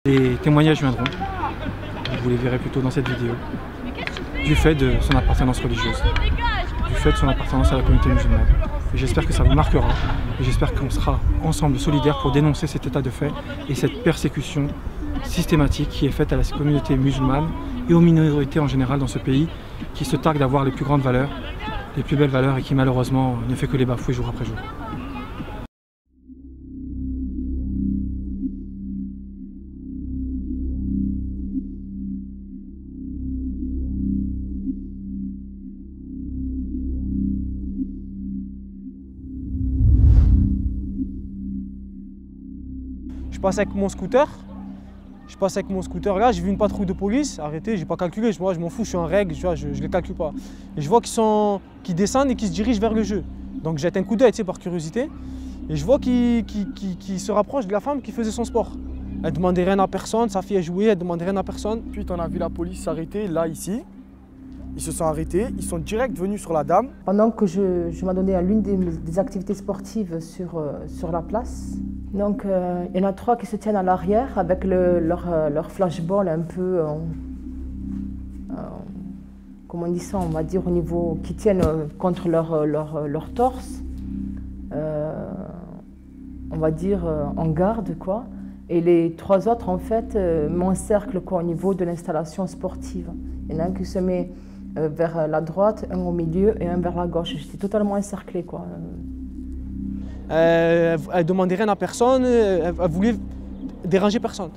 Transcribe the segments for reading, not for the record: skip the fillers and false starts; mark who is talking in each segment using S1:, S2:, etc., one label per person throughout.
S1: Les témoignages viendront, vous les verrez plutôt dans cette vidéo, du fait de son appartenance religieuse, du fait de son appartenance à la communauté musulmane. Et j'espère que ça vous marquera, et j'espère qu'on sera ensemble solidaires pour dénoncer cet état de fait et cette persécution systématique qui est faite à la communauté musulmane et aux minorités en général dans ce pays, qui se targue d'avoir les plus grandes valeurs, les plus belles valeurs et qui malheureusement ne fait que les bafouer jour après jour.
S2: Je passe avec mon scooter. Là, j'ai vu une patrouille de police, arrêtez, j'ai pas calculé, moi je m'en fous, je suis en règle, je les calcule pas. Et je vois qu'ils descendent et qu'ils se dirigent vers le jeu. Donc je jette un coup d'œil, par curiosité, et je vois qu'ils se rapprochent de la femme qui faisait son sport. Elle demandait rien à personne, sa fille a joué, elle demandait rien à personne.
S3: Ensuite, on a vu la police s'arrêter là, ici. Ils se sont arrêtés, ils sont direct venus sur la dame.
S4: Pendant que je m'adonnais à l'une des activités sportives sur la place, donc il y en a trois qui se tiennent à l'arrière avec leur flashball un peu, comment on dit ça, on va dire au niveau, qui tiennent contre leur torse, on va dire en garde quoi. Et les trois autres en fait m'encerclent quoi au niveau de l'installation sportive. Il y en a un qui se met vers la droite, un au milieu et un vers la gauche. J'étais totalement encerclée quoi.
S2: Elle ne demandait rien à personne, elle voulait déranger personne.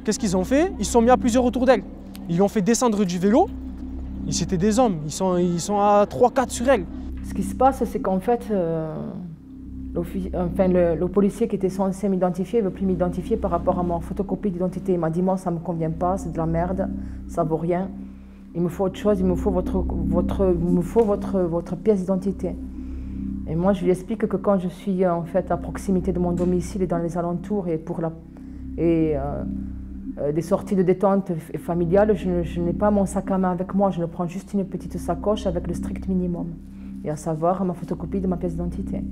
S2: Qu'est-ce qu'ils ont fait? Ils se sont mis à plusieurs autour d'elle. Ils l'ont fait descendre du vélo. C'était des hommes, ils sont à 3-4 sur elle.
S4: Ce qui se passe, c'est qu'en fait, le policier qui était censé m'identifier ne veut plus m'identifier par rapport à ma photocopie d'identité. Il m'a dit, moi, ça ne me convient pas, c'est de la merde, ça vaut rien. Il me faut autre chose, il me faut votre pièce d'identité. Et moi, je lui explique que quand je suis en fait à proximité de mon domicile et dans les alentours et des sorties de détente familiale, je n'ai pas mon sac à main avec moi, je ne prends juste une petite sacoche avec le strict minimum, et à savoir ma photocopie de ma pièce d'identité.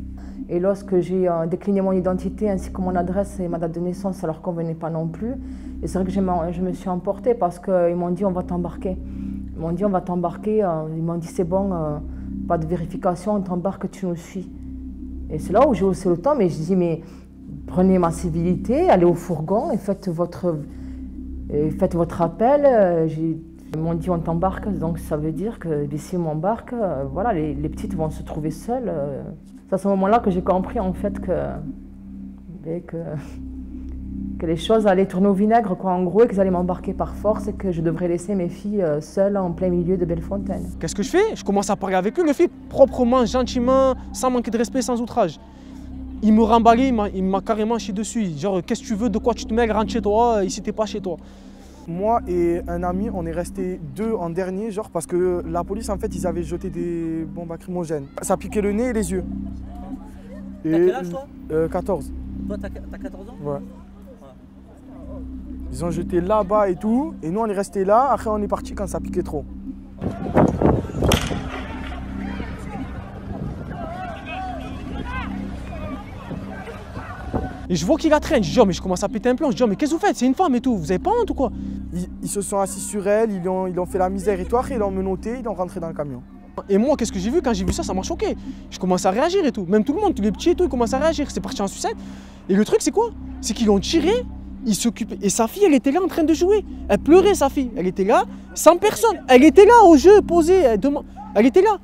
S4: Et lorsque j'ai décliné mon identité ainsi que mon adresse et ma date de naissance, ça ne leur convenait pas non plus. Et c'est vrai que je me suis emportée parce qu'ils m'ont dit on va t'embarquer. Ils m'ont dit on va t'embarquer, ils m'ont dit c'est bon, pas de vérification, on t'embarque, tu nous suis. Et c'est là où j'ai haussé le temps, mais je dis mais prenez ma civilité, allez au fourgon et faites votre appel. Ils m'ont dit on t'embarque, donc ça veut dire que d'ici on m'embarque, voilà, les petites vont se trouver seules. C'est à ce moment-là que j'ai compris en fait que les choses allaient tourner au vinaigre, quoi, en gros, et qu'ils allaient m'embarquer par force et que je devrais laisser mes filles seules en plein milieu de Bellefontaine.
S2: Qu'est-ce que je fais? Je commence à parler avec eux, le fais proprement, gentiment, sans manquer de respect, sans outrage. Il me remballait, il m'a carrément chié dessus. Genre, qu'est-ce que tu veux, de quoi tu te mêles, rentre chez toi, ici t'es pas chez toi.
S3: Moi et un ami, on est restés deux en dernier, genre parce que la police, en fait, ils avaient jeté des bombes lacrymogènes. Ça piquait le nez et les yeux.
S5: T'as quel âge toi?
S3: 14.
S5: Toi t'as 14 ans?
S3: Ouais. Ils ont jeté là-bas et tout, et nous on est restés là, après on est parti quand ça piquait trop.
S2: Et je vois qu'il la traîne, je dis oh, mais je commence à péter un plomb, je dis oh, mais qu'est-ce que vous faites? C'est une femme et tout, vous avez pas honte ou quoi?
S3: Ils se sont assis sur elle, ils ont fait la misère et tout, après ils l'ont menotté, ils l'ont rentré dans le camion.
S2: Et moi, qu'est-ce que j'ai vu? Quand j'ai vu ça, ça m'a choqué. Je commence à réagir et tout. Même tout le monde, tous les petits et tout, ils commencent à réagir. C'est parti en sucette. Et le truc, c'est quoi? C'est qu'ils l'ont tiré, ils s'occupaient. Et sa fille, elle était là en train de jouer. Elle pleurait, sa fille. Elle était là, sans personne. Elle était là au jeu, posée. Elle était là.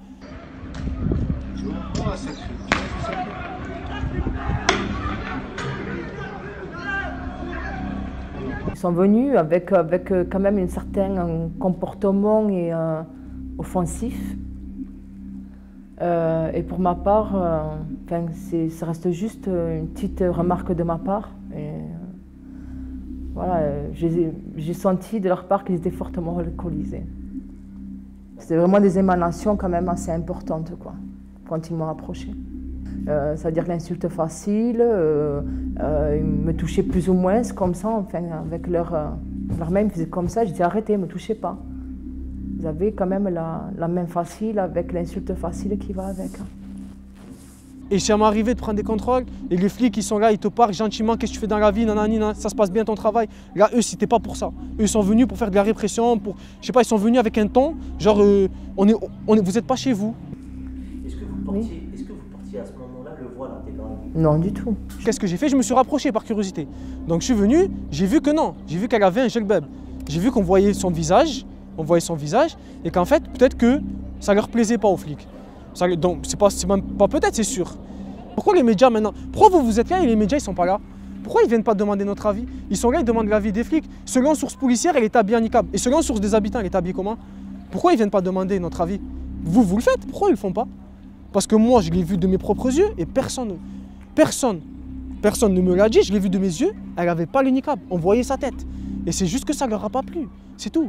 S4: Ils sont venus avec quand même un certain comportement offensif. Et pour ma part, ça reste juste une petite remarque de ma part. Et, voilà, j'ai senti de leur part qu'ils étaient fortement alcoolisés. C'était vraiment des émanations quand même assez importantes quoi, quand ils m'ont approché. C'est-à-dire l'insulte facile, ils me touchaient plus ou moins comme ça, enfin, avec leurs mains, ils me faisaient comme ça, je dis arrêtez, ne me touchez pas. Vous avez quand même la main facile avec l'insulte facile qui va avec.
S2: Et ça m'est arrivé de prendre des contrôles et les flics ils sont là, ils te parlent gentiment, qu'est-ce que tu fais dans la vie, nanani, nanana, ça se passe bien ton travail. Là eux c'était pas pour ça. Eux ils sont venus pour faire de la répression, pour, je sais pas, ils sont venus avec un ton, genre vous êtes pas chez vous.
S5: Est-ce que vous portiez à ce moment-là le voile intégral?
S4: Non, du tout.
S2: Qu'est-ce que j'ai fait? Je me suis rapproché par curiosité. Donc je suis venu, j'ai vu que non, j'ai vu qu'elle avait un gelbeb. J'ai vu qu'on voyait son visage, et qu'en fait peut-être que ça leur plaisait pas aux flics. Donc c'est même pas peut-être, c'est sûr. Pourquoi les médias maintenant? Pourquoi vous êtes là et les médias ils sont pas là? Pourquoi ils viennent pas demander notre avis? Ils sont là, ils demandent l'avis des flics. Selon source policière, elle est habillée en niqab. Et selon source des habitants, elle est habillée comment? Pourquoi ils viennent pas demander notre avis? Vous le faites, pourquoi ils le font pas? Parce que moi je l'ai vu de mes propres yeux et personne ne me l'a dit, je l'ai vu de mes yeux, elle avait pas le niqab, on voyait sa tête. Et c'est juste que ça leur a pas plu, c'est tout.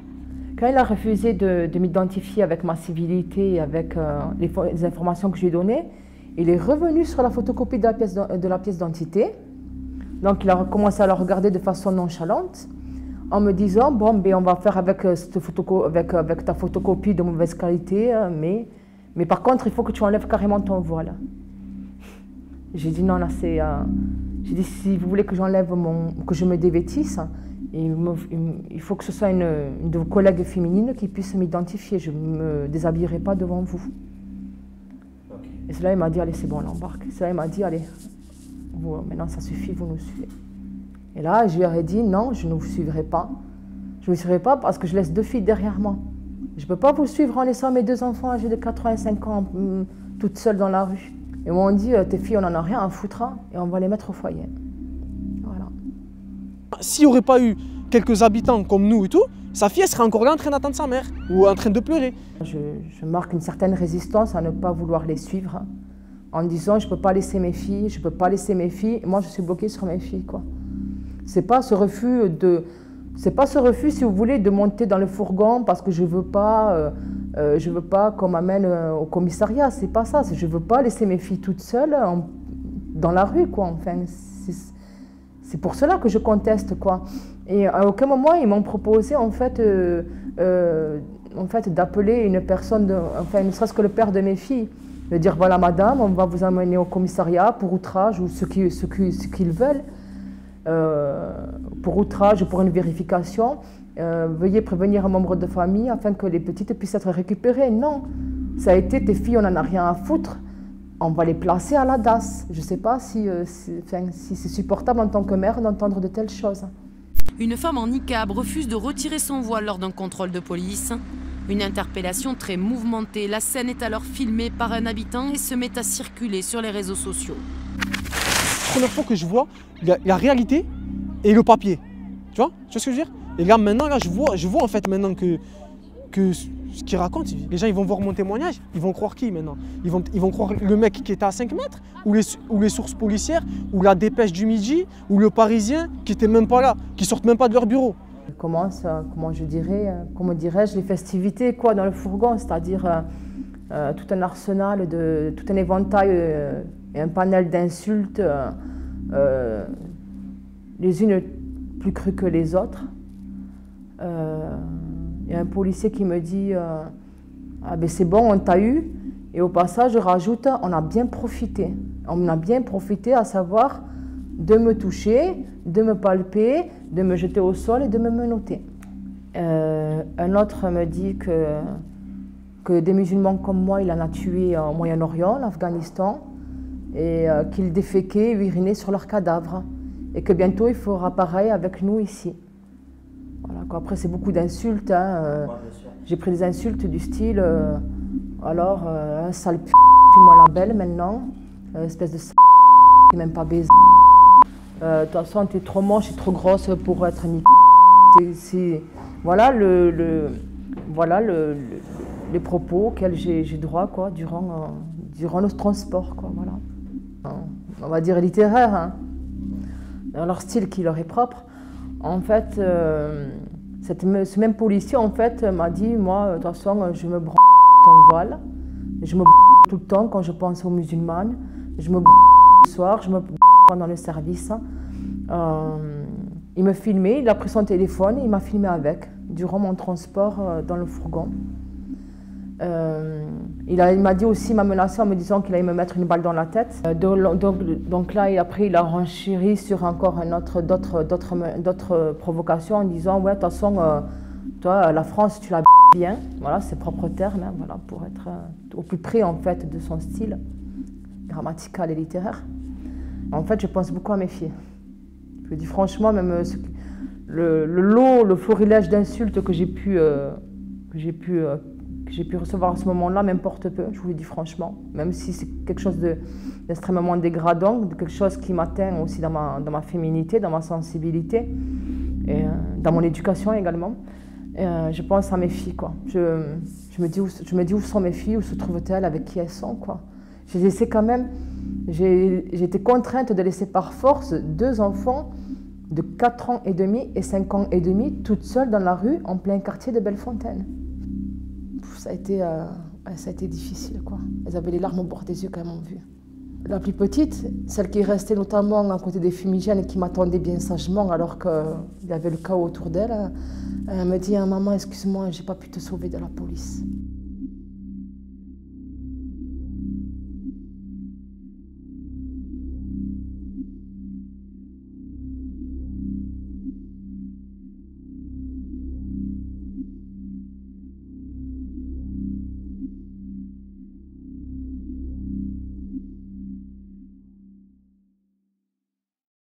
S4: Quand il a refusé de m'identifier avec ma civilité et avec les informations que je lui ai données, il est revenu sur la photocopie de la pièce d'identité. Donc il a commencé à la regarder de façon nonchalante en me disant « Bon, ben, on va faire avec, avec ta photocopie de mauvaise qualité, mais par contre, il faut que tu enlèves carrément ton voile. » J'ai dit « Non, là, c'est... J'ai dit « Si vous voulez que j'enlève que je me dévêtisse, il faut que ce soit une de vos collègues féminines qui puisse m'identifier. Je ne me déshabillerai pas devant vous. » Okay. Et cela, il m'a dit « Allez, c'est bon, on l'embarque. » Cela, il m'a dit « Allez, vous, maintenant, ça suffit, vous nous suivez. » Et là, je lui ai dit « Non, je ne vous suivrai pas. Je ne vous suivrai pas parce que je laisse 2 filles derrière moi. Je ne peux pas vous suivre en laissant mes 2 enfants âgés de 85 ans toutes seules dans la rue. » Et on dit « Tes filles, on n'en a rien à foutre et on va les mettre au foyer. » Voilà.
S2: S'il n'y aurait pas eu quelques habitants comme nous et tout, sa fille elle serait encore là en train d'attendre sa mère ou en train de pleurer.
S4: Je marque une certaine résistance à ne pas vouloir les suivre en disant je ne peux pas laisser mes filles, je ne peux pas laisser mes filles. Moi, je suis bloquée sur mes filles, quoi. C'est pas ce refus si vous voulez, de monter dans le fourgon parce que je veux pas qu'on m'amène au commissariat. C'est pas ça. Je veux pas laisser mes filles toutes seules dans la rue, quoi. Enfin, c'est pour cela que je conteste, quoi. Et à aucun moment ils m'ont proposé en fait d'appeler une personne, ne serait-ce que le père de mes filles, de dire voilà madame, on va vous amener au commissariat pour outrage ou ce qu'ils veulent. Pour outrage ou pour une vérification, veuillez prévenir un membre de famille afin que les petites puissent être récupérées. Non, ça a été tes filles, on n'en a rien à foutre, on va les placer à la DAS. Je ne sais pas si c'est supportable en tant que mère d'entendre de telles choses.
S6: Une femme en niqab refuse de retirer son voile lors d'un contrôle de police. Une interpellation très mouvementée. La scène est alors filmée par un habitant et se met à circuler sur les réseaux sociaux.
S2: Première fois que je vois la réalité et le papier. Tu vois ce que je veux dire? Et là maintenant, je vois en fait maintenant que ce qu'il raconte, les gens ils vont voir mon témoignage, ils vont croire qui maintenant? Ils vont croire le mec qui était à 5 mètres ou les sources policières ou la dépêche du midi ou le Parisien qui n'était même pas là, qui sortent même pas de leur bureau.
S4: Comment dirais-je, les festivités quoi, dans le fourgon, c'est-à-dire tout un arsenal, tout un éventail et un panel d'insultes, les unes plus crues que les autres. Il y a un policier qui me dit ah ben c'est bon, on t'a eu. Et au passage, je rajoute, on a bien profité. On a bien profité, à savoir de me toucher, de me palper, de me jeter au sol et de me menotter. Un autre me dit que des musulmans comme moi, il en a tué au Moyen-Orient, en Afghanistan, et qu'ils déféquaient et urinaient sur leurs cadavres. Et que bientôt, il fera pareil avec nous ici. Voilà, quoi. Après, c'est beaucoup d'insultes. Hein. J'ai pris des insultes du style un sale p***, puis-moi la belle maintenant, espèce de sale qui n'est même pas baisé. De toute façon, t'es trop moche et trop grosse pour être ni Voilà, les propos auxquels j'ai droit quoi, durant nos transports. Quoi, voilà. On va dire littéraire, hein, dans leur style qui leur est propre. En fait, ce même policier en fait, m'a dit, moi, de toute façon, je me branle ton voile, je me branle tout le temps quand je pense aux musulmanes, je me branle le soir, je me branle pendant le service. Il me filmait, il a pris son téléphone, il m'a filmé avec, durant mon transport dans le fourgon. Il m'a dit aussi, il m'a menacé en me disant qu'il allait me mettre une balle dans la tête. Donc là, et après, il a renchéri sur encore d'autres provocations en disant « Ouais, de toute façon, toi, la France, tu la bien. » Voilà, ses propres termes, hein, voilà, pour être au plus près en fait de son style grammatical et littéraire. En fait, je pense beaucoup à mes filles. Je dis franchement, même le florilège d'insultes que j'ai pu recevoir à ce moment-là m'importe peu, je vous le dis franchement. Même si c'est quelque chose d'extrêmement dégradant, de quelque chose qui m'atteint aussi dans ma féminité, dans ma sensibilité, et dans mon éducation également. Je pense à mes filles, quoi. Je me dis où sont mes filles, où se trouvent-elles, avec qui elles sont, quoi. J'ai laissé quand même, j'ai été contrainte de laisser par force 2 enfants de 4 ans et demi et 5 ans et demi, toutes seules dans la rue, en plein quartier de Bellefontaine. Ça a été difficile, quoi. Elles avaient les larmes au bord des yeux quand elles m'ont vue. La plus petite, celle qui est restée notamment à côté des fumigènes et qui m'attendait bien sagement alors qu'il y avait le chaos autour d'elle, elle me dit « Maman, excuse-moi, j'ai pas pu te sauver de la police. »